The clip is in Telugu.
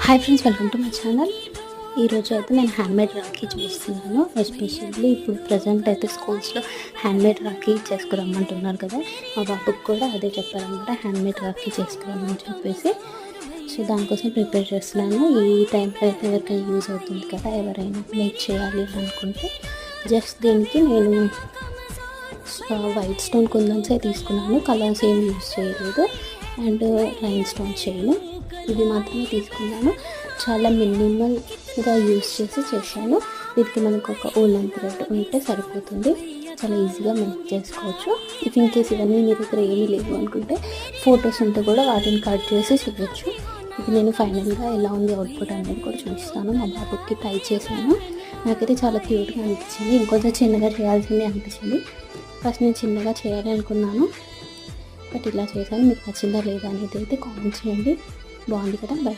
Hi friends, welcome to my channel. ఈరోజు అయితే నేను హ్యాండ్మేడ్ రాఖీ చూపిస్తున్నాను. ఎస్పెషల్లీ ఇప్పుడు ప్రజెంట్ అయితే స్కూల్స్లో హ్యాండ్మేడ్ రాఖీ చేసుకురమ్మంటున్నారు కదా. మా బాబుకి కూడా అదే చెప్పారనమాట, హ్యాండ్మేడ్ రాఖీ చేసుకురమ్మని చెప్పేసి. సో దానికోసం ప్రిపేర్ చేస్తున్నాను. ఈ టైంలో అయితే ఎవరికైనా యూజ్ అవుతుంది కదా, ఎవరైనా మేక్ చేయాలి అనుకుంటే. జస్ట్ దీనికి నేను వైట్ స్టోన్ కుందన్సే తీసుకున్నాను, కలర్స్ ఏం యూజ్ చేయలేదు. అండ్ రైన్ స్టోన్ చైన్ ఇది మాత్రమే తీసుకున్నాను. చాలా మినిమల్గా యూజ్ చేశాను. దీనికి మనకు ఒక ఓలెన్ థ్రెడ్ ఉంటే సరిపోతుంది. చాలా ఈజీగా మేక్ చేసుకోవచ్చు. ఇఫ్ ఇన్ కేస్ ఇవన్నీ మీ దగ్గర ఏమీ లేవు అనుకుంటే ఫొటోస్ ఉంటే కూడా వాటిని కట్ చేసి చూడవచ్చు. ఇది నేను ఫైనల్గా ఎలా ఉంది అవుట్పుట్ అనేది కూడా చూపిస్తాను. మా బాబుకి ట్రై చేశాను, నాకైతే చాలా క్యూట్గా అనిపించింది. ఇంకొంచెం చిన్నగా చేయాల్సింది అనిపించింది. ఫస్ట్ నేను చిన్నగా చేయాలి అనుకున్నాను, బట్ ఇలా చేశాను. మీకు నచ్చిందా లేదా అనేది అయితే కామెంట్ చేయండి. బాగుంది కదా. బై.